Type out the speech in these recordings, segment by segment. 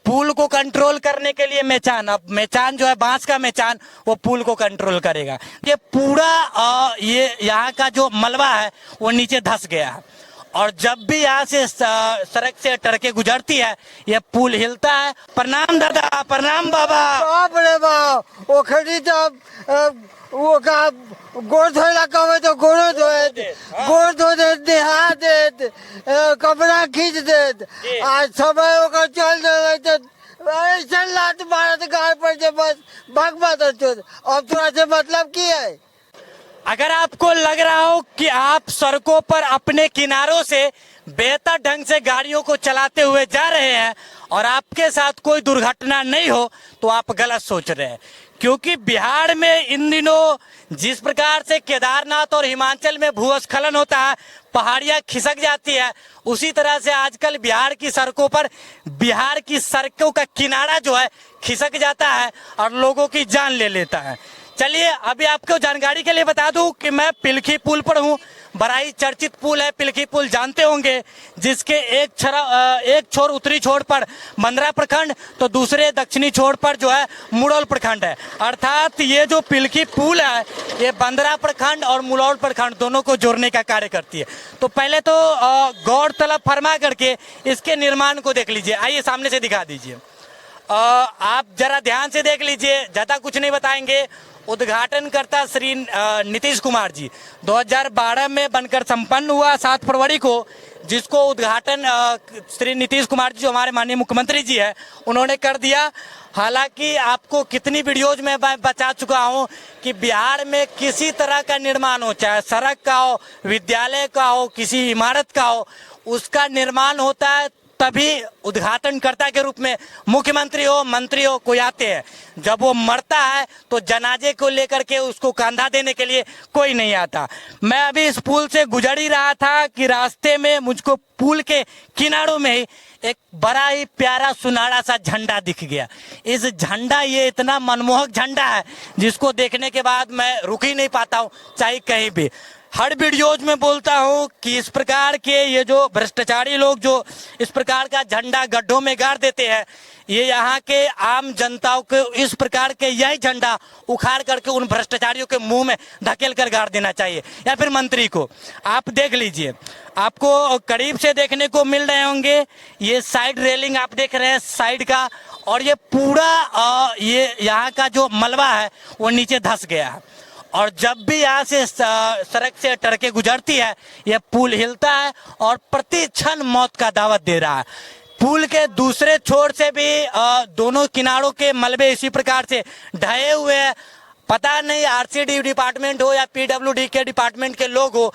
पुल को कंट्रोल करने के लिए मेचान, अब मेचान जो है बांस का मेचान, वो पुल को कंट्रोल करेगा। ये पूरा ये यहाँ का जो मलबा है वो नीचे धंस गया है, और जब भी यहाँ से सड़क से टरके गुजरती है ये पुल हिलता है। प्रणाम दादा, प्रणाम बाबा। बाप रे बाप, वो खड़ी तो वो का गोड़ धोला कहे तो गोड़ो धोए, गोड़ धो दे, हाथ दे, कपड़ा खींच दे, आज समय ओकर चल दे तो ऐसा लात मारत गाय पर जे बस भाग बात। अब थोड़ा से मतलब की है। अगर आपको लग रहा हो कि आप सड़कों पर अपने किनारों से बेहतर ढंग से गाड़ियों को चलाते हुए जा रहे हैं और आपके साथ कोई दुर्घटना नहीं हो, तो आप गलत सोच रहे हैं। क्योंकि बिहार में इन दिनों जिस प्रकार से केदारनाथ और हिमाचल में भूस्खलन होता है, पहाड़ियां खिसक जाती है, उसी तरह से आजकल बिहार की सड़कों पर, बिहार की सड़कों का किनारा जो है खिसक जाता है और लोगों की जान ले लेता है। चलिए अभी आपको जानकारी के लिए बता दूं कि मैं पिलखी पुल पर हूं। बड़ा ही चर्चित पुल है पिलखी पुल, जानते होंगे, जिसके एक छोर उत्तरी छोर पर मंदरा प्रखंड तो दूसरे दक्षिणी छोर पर जो है मुड़ौल प्रखंड है। अर्थात ये जो पिलखी पुल है ये बंदरा प्रखंड और मुड़ौल प्रखंड दोनों को जोड़ने का कार्य करती है। तो पहले तो गौरतलब फरमा करके इसके निर्माण को देख लीजिए। आइए सामने से दिखा दीजिए। आप जरा ध्यान से देख लीजिए, ज्यादा कुछ नहीं बताएंगे। उद्घाटनकर्ता श्री नीतीश कुमार जी 2012 में बनकर संपन्न हुआ 7 फरवरी को, जिसको उद्घाटन श्री नीतीश कुमार जी जो हमारे माननीय मुख्यमंत्री जी है उन्होंने कर दिया। हालांकि आपको कितनी वीडियोज में मैं बता चुका हूं कि बिहार में किसी तरह का निर्माण हो, चाहे सड़क का हो, विद्यालय का हो, किसी इमारत का हो, उसका निर्माण होता है तभी उद्घाटनकर्ता के रूप में मुख्यमंत्री हो, मंत्री हो कोई आते हैं। जब वो मरता है तो जनाजे को लेकर के उसको कंधा देने के लिए कोई नहीं आता। मैं अभी इस पुल से गुजर ही रहा था कि रास्ते में मुझको पुल के किनारों में ही एक बड़ा ही प्यारा सुनहरा सा झंडा दिख गया। इस झंडा, ये इतना मनमोहक झंडा है जिसको देखने के बाद मैं रुक ही नहीं पाता हूँ, चाहे कहीं भी। हर वीडियोज में बोलता हूं कि इस प्रकार के ये जो भ्रष्टाचारी लोग जो इस प्रकार का झंडा गड्ढों में गाड़ देते हैं, ये यहाँ के आम जनताओं को इस प्रकार के यही झंडा उखाड़ करके उन भ्रष्टाचारियों के मुंह में धकेल कर गाड़ देना चाहिए, या फिर मंत्री को। आप देख लीजिए, आपको करीब से देखने को मिल रहे होंगे ये साइड रेलिंग आप देख रहे हैं साइड का, और ये पूरा ये यहाँ का जो मलबा है वो नीचे धंस गया है, और जब भी यहाँ से सड़क से टरके गुजरती है यह पुल हिलता है और प्रति क्षण मौत का दावत दे रहा है। पुल के दूसरे छोर से भी दोनों किनारों के मलबे इसी प्रकार से ढहे हुए हैं। पता नहीं आरसीडी डिपार्टमेंट हो या पीडब्ल्यूडी के डिपार्टमेंट के लोग हो,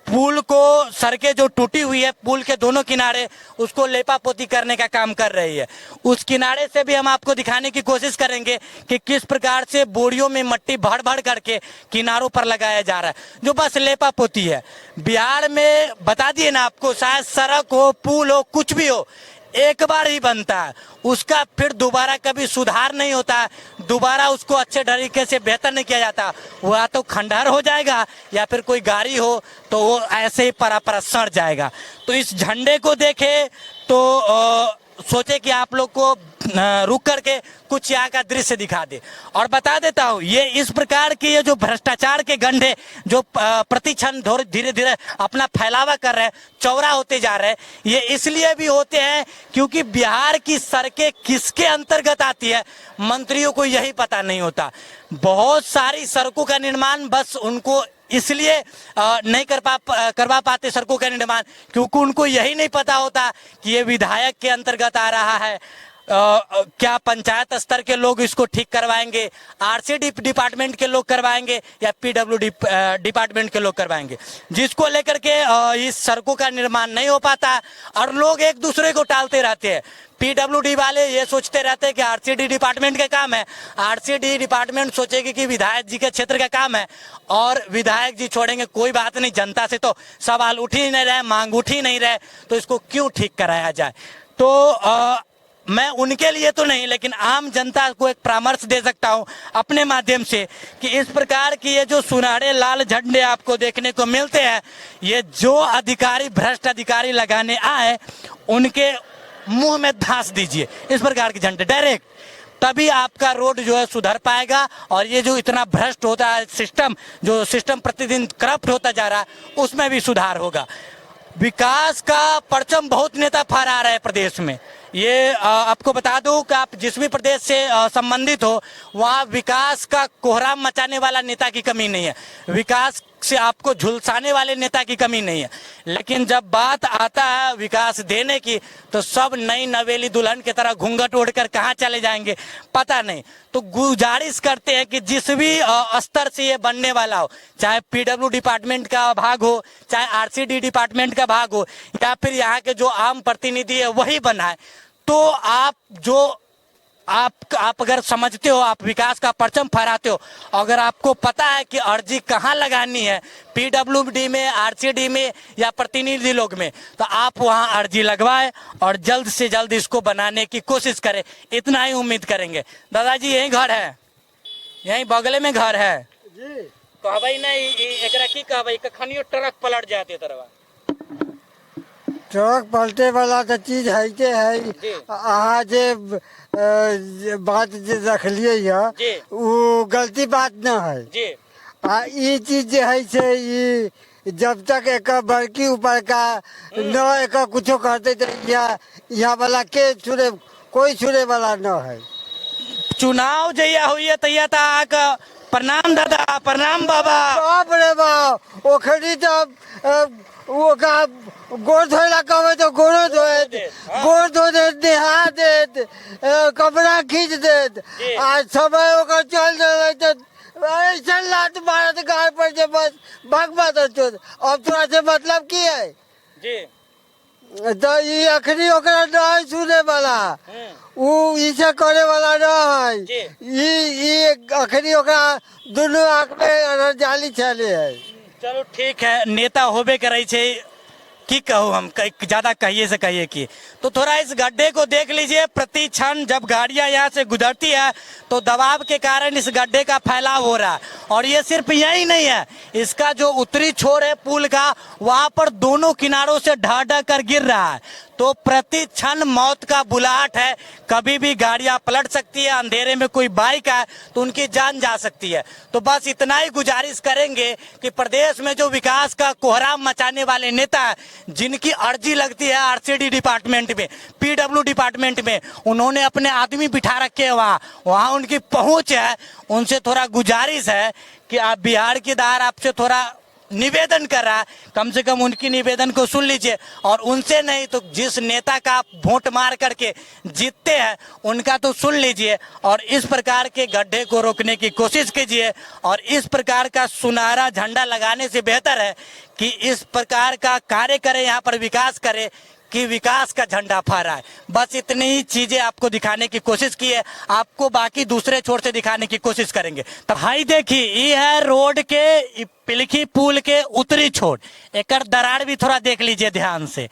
पुल को, सड़कें जो टूटी हुई है पुल के दोनों किनारे, उसको लेपा पोती करने का काम कर रही है। उस किनारे से भी हम आपको दिखाने की कोशिश करेंगे कि किस प्रकार से बोरियों में मट्टी भर भर करके किनारों पर लगाया जा रहा है, जो बस लेपा पोती है। बिहार में बता दिए ना आपको, शायद सड़क हो, पुल हो, कुछ भी हो, एक बार ही बनता है, उसका फिर दोबारा कभी सुधार नहीं होता है, दोबारा उसको अच्छे तरीके से बेहतर नहीं किया जाता। वो या तो खंडहर हो जाएगा या फिर कोई गाड़ी हो तो वो ऐसे ही परा सड़ जाएगा। तो इस झंडे को देखे तो सोचे कि आप लोग को रुक करके कुछ यहाँ का दृश्य दिखा दे, और बता देता हूँ ये इस प्रकार की ये जो भ्रष्टाचार के गंढे जो प्रति क्षण धीरे धीरे अपना फैलावा कर रहे हैं, चौड़ा होते जा रहे हैं, ये इसलिए भी होते हैं क्योंकि बिहार की सड़कें किसके अंतर्गत आती है मंत्रियों को यही पता नहीं होता। बहुत सारी सड़कों का निर्माण बस उनको इसलिए नहीं करवा पाते सड़कों का निर्माण, क्योंकि उनको यही नहीं पता होता कि ये विधायक के अंतर्गत आ रहा है, क्या पंचायत स्तर के लोग इसको ठीक करवाएंगे, आरसीडी डिपार्टमेंट के लोग करवाएंगे या पीडब्ल्यूडी डिपार्टमेंट के लोग करवाएंगे, जिसको लेकर के इस सड़कों का निर्माण नहीं हो पाता और लोग एक दूसरे को टालते रहते हैं। पीडब्ल्यूडी वाले ये सोचते रहते हैं कि आरसीडी डिपार्टमेंट का काम है, आरसीडी डिपार्टमेंट सोचेगी कि विधायक जी के क्षेत्र का काम है, और विधायक जी छोड़ेंगे कोई बात नहीं, जनता से तो सवाल उठ ही नहीं रहे, मांग उठ ही नहीं रहे, तो इसको क्यों ठीक कराया जाए। तो मैं उनके लिए तो नहीं, लेकिन आम जनता को एक परामर्श दे सकता हूं अपने माध्यम से कि इस प्रकार की ये जो सुनहरे लाल झंडे आपको देखने को मिलते हैं, ये जो अधिकारी, भ्रष्ट अधिकारी लगाने आए, उनके मुंह में धांस दीजिए, इस प्रकार के झंडे डायरेक्ट, तभी आपका रोड जो है सुधर पाएगा। और ये जो इतना भ्रष्ट होता है सिस्टम, जो सिस्टम प्रतिदिन करप्ट होता जा रहा है, उसमें भी सुधार होगा। विकास का परचम बहुत नेता फहरा रहे हैं प्रदेश में। ये आपको बता दूं कि आप जिस भी प्रदेश से संबंधित हो, वहाँ विकास का कोहराम मचाने वाला नेता की कमी नहीं है, विकास से आपको झुलसाने वाले नेता की कमी नहीं है। लेकिन जब बात आता है विकास देने की, तो सब नई नवेली दुल्हन की तरह घूंघट ओढ़कर कहाँ चले जाएंगे पता नहीं। तो गुजारिश करते हैं कि जिस भी स्तर से ये बनने वाला हो, चाहे पीडब्ल्यू डिपार्टमेंट का भाग हो, चाहे आरसीडी डिपार्टमेंट का भाग हो, या फिर यहाँ के जो आम प्रतिनिधि है वही बनाए, तो आप अगर समझते हो, आप विकास का परचम फहराते हो, अगर आपको पता है कि अर्जी कहाँ लगानी है, पीडब्ल्यूडी में, आरसीडी में या प्रतिनिधि लोग में, तो आप वहाँ अर्जी लगवाए और जल्द से जल्द इसको बनाने की कोशिश करें। इतना ही उम्मीद करेंगे। दादाजी यही घर है, यही बगले में घर है जी। कहबै नहीं एकरा की कहबै, कखनियो ट्रक पलट जाते तरवा। ट्रक पलटे वाला तो चीज है के है। अहाँ जे बात जे रखलिए जी। है वो गलती बात न है जी ई चीज जे है से ई जब तक एक बड़की ऊपर का न एक कुछो करते तो यहाँ वाला के छुड़े, कोई छुड़े वाला न है। चुनाव जहिया हुई तहिया तो आका प्रणाम दादा, प्रणाम बाबा। बाप रे बाप, ओखरी तो वो का गोड़ धोला कहवे तो गोड़ो धोए, गोड़ धो दे, हाथ दे, कपड़ा खींच दे। आज समय ओकर चल जाए तो ऐसा लात मारत गाय पर जे बस भगवा तो अब तोरा से मतलब की है जी। तो ये अखनी ओकरा नहीं सुने वाला, वो इसे करे वाला न है। ये अखनी ओकरा दोनों आँख में जाली चले है। चलो ठीक है, नेता होबे करे छे, की कहूँ हम, ज्यादा कहिए से कहिए कि। तो थोड़ा इस गड्ढे को देख लीजिए, प्रति क्षण जब गाड़ियां यहाँ से गुजरती है तो दबाव के कारण इस गड्ढे का फैलाव हो रहा है। और ये सिर्फ यही नहीं है, इसका जो उत्तरी छोर है पुल का, वहां पर दोनों किनारों से ढह ढह कर गिर रहा है। तो प्रति क्षण मौत का बुलाहट है, कभी भी गाड़ियां पलट सकती है, अंधेरे में कोई बाइक है तो उनकी जान जा सकती है। तो बस इतना ही गुजारिश करेंगे कि प्रदेश में जो विकास का कोहराम मचाने वाले नेता है, जिनकी अर्जी लगती है आरसीडी डिपार्टमेंट में, पीडब्ल्यू डिपार्टमेंट में, उन्होंने अपने आदमी बिठा रखे हैं वहाँ उनकी पहुंच है। उनसे थोड़ा गुजारिश है कि आप बिहार की दार आपसे थोड़ा निवेदन कर रहा है, कम से कम उनकी निवेदन को सुन लीजिए। और उनसे नहीं तो जिस नेता का आप वोट मार करके जीतते हैं उनका तो सुन लीजिए, और इस प्रकार के गड्ढे को रोकने की कोशिश कीजिए। और इस प्रकार का सुनहरा झंडा लगाने से बेहतर है कि इस प्रकार का कार्य करें, यहाँ पर विकास करें कि विकास का झंडा फहराए। बस इतनी ही चीजें आपको दिखाने की कोशिश की है, आपको बाकी दूसरे छोर से दिखाने की कोशिश करेंगे। तो भाई देखिए, ये है रोड के पिलखी पुल के उत्तरी छोर, एक दरार भी थोड़ा देख लीजिए ध्यान से।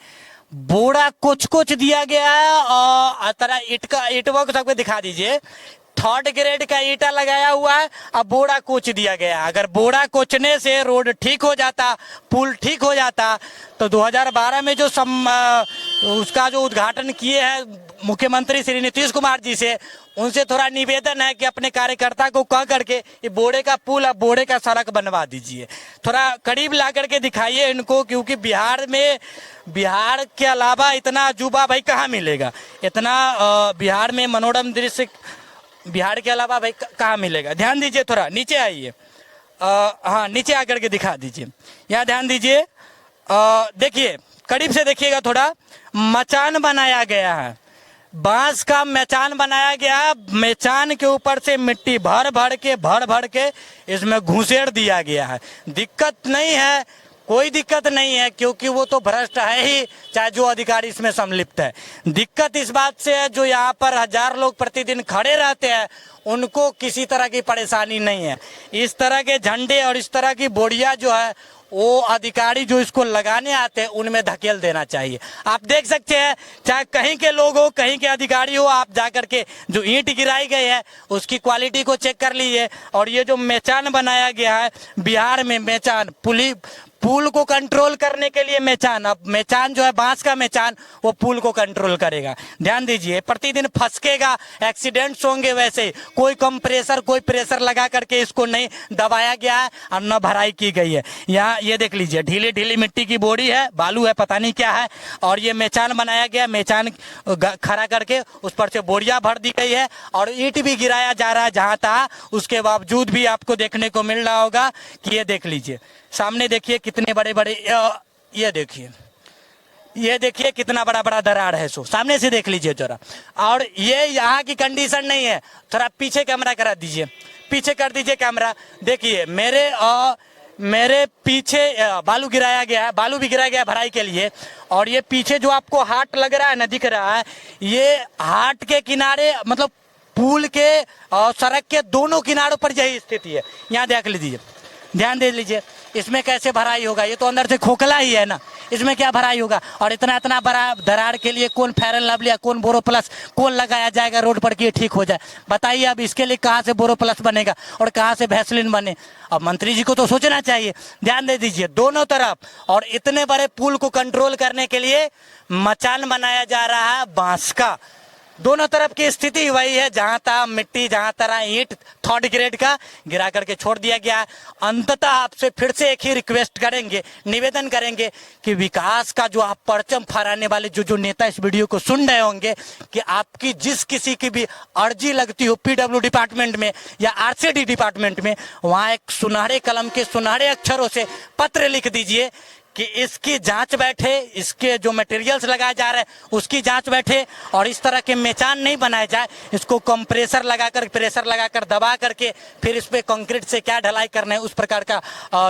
बोरा कुछ कुछ दिया गया है और तरह ईंटों को सबको दिखा दीजिए। 3rd ग्रेड का ईंटा लगाया हुआ है, अब बोरा कोच दिया गया। अगर बोरा कोचने से रोड ठीक हो जाता, पुल ठीक हो जाता, तो 2012 में जो उसका जो उद्घाटन किए हैं मुख्यमंत्री श्री नीतीश कुमार जी से, उनसे थोड़ा निवेदन है कि अपने कार्यकर्ता को कह करके ये बोरे का पुल, अब बोरे का सड़क बनवा दीजिए। थोड़ा करीब ला करके दिखाइए इनको, क्योंकि बिहार के अलावा इतना अजूबा भाई कहाँ मिलेगा। इतना बिहार में मनोरम दृश्य बिहार के अलावा भाई कहाँ मिलेगा। ध्यान दीजिए, थोड़ा नीचे आइए, हाँ नीचे आकर के दिखा दीजिए। यहाँ ध्यान दीजिए, देखिए करीब से देखिएगा, थोड़ा मचान बनाया गया है, बांस का मचान बनाया गया है। मचान के ऊपर से मिट्टी भर भर के इसमें घुसेड़ दिया गया है। दिक्कत नहीं है, कोई दिक्कत नहीं है, क्योंकि वो तो भ्रष्ट है ही, चाहे जो अधिकारी इसमें सम्मिलित है। दिक्कत इस बात से है, जो यहाँ पर 1000 लोग प्रतिदिन खड़े रहते हैं, उनको किसी तरह की परेशानी नहीं है। इस तरह के झंडे और इस तरह की बोरिया जो है, वो अधिकारी जो इसको लगाने आते हैं उनमें धकेल देना चाहिए। आप देख सकते हैं, चाहे कहीं के लोग हो, कहीं के अधिकारी हो, आप जाकर के जो ईंट गिराई गई है उसकी क्वालिटी को चेक कर लीजिए। और ये जो मेचान बनाया गया है, बिहार में मेचान पुल को कंट्रोल करने के लिए मेचान, अब मेचान जो है बांस का मेचान, वो पुल को कंट्रोल करेगा। ध्यान दीजिए, प्रतिदिन फसकेगा, एक्सीडेंट्स होंगे। वैसे कोई कंप्रेसर, कोई प्रेशर लगा करके इसको नहीं दबाया गया है और न भराई की गई है। यहाँ ये देख लीजिए, ढीली ढीली मिट्टी की बोरी है, बालू है, पता नहीं क्या है, और ये मेचान बनाया गया। मेचान खड़ा करके उस पर से बोरियां भर दी गई है और ईंट भी गिराया जा रहा है जहां तहा। उसके बावजूद भी आपको देखने को मिल रहा होगा कि ये देख लीजिए, सामने देखिए कितने बड़े बड़े, ये देखिए कितना बड़ा बड़ा दरार है। सो सामने से देख लीजिए जरा। और ये यहाँ की कंडीशन नहीं है, थोड़ा पीछे कैमरा करा दीजिए, पीछे कर दीजिए कैमरा। देखिए मेरे पीछे बालू गिराया गया है, बालू भी गिराया गया है भराई के लिए। और ये पीछे जो आपको हाट लग रहा है ना, दिख रहा है, ये हाट के किनारे, मतलब पुल के और सड़क के दोनों किनारों पर यही स्थिति है। यहाँ देख लीजिए, ध्यान दे लीजिए, इसमें कैसे भराई होगा? ये तो अंदर से खोखला ही है ना, इसमें क्या भराई होगा? और इतना इतना बड़ा दरार के लिए कौन फेयर एंड लवली या कौन बोरो प्लस कौन लगाया जाएगा रोड पर कि ये ठीक हो जाए? बताइए। अब इसके लिए कहाँ से बोरो प्लस बनेगा और कहाँ से वैसलीन बने? अब मंत्री जी को तो सोचना चाहिए। ध्यान दे दीजिए, दोनों तरफ। और इतने बड़े पुल को कंट्रोल करने के लिए मचान बनाया जा रहा है बांस का। दोनों तरफ की स्थिति वही है, जहां तक मिट्टी, जहां तरह ईंट थर्ड ग्रेड का गिरा करके छोड़ दिया गया है। अंततः आपसे फिर से एक ही रिक्वेस्ट करेंगे, निवेदन करेंगे कि विकास का जो आप परचम फहराने वाले जो नेता इस वीडियो को सुन रहे होंगे, कि आपकी जिस किसी की भी अर्जी लगती हो पीडब्ल्यू डिपार्टमेंट में या आरसीडी डिपार्टमेंट में, वहां एक सुनहरे कलम के सुनहरे अक्षरों से पत्र लिख दीजिए कि इसकी जांच बैठे, इसके जो मटेरियल्स लगाए जा रहे हैं उसकी जांच बैठे, और इस तरह के मेचान नहीं बनाए जाए। इसको कंप्रेसर लगाकर, प्रेशर लगाकर दबा करके फिर इस पे कंक्रीट से क्या ढलाई करना है, उस प्रकार का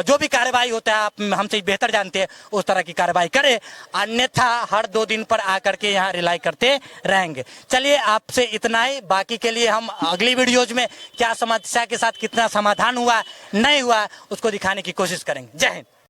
जो भी कार्रवाई होता है, आप हमसे बेहतर जानते हैं, उस तरह की कार्रवाई करे। अन्यथा हर 2 दिन पर आकर के यहाँ रिलाई करते रहेंगे। चलिए, आपसे इतना ही। बाकी के लिए हम अगली वीडियोज में क्या समस्या के साथ कितना समाधान हुआ नहीं हुआ उसको दिखाने की कोशिश करेंगे। जय हिंद।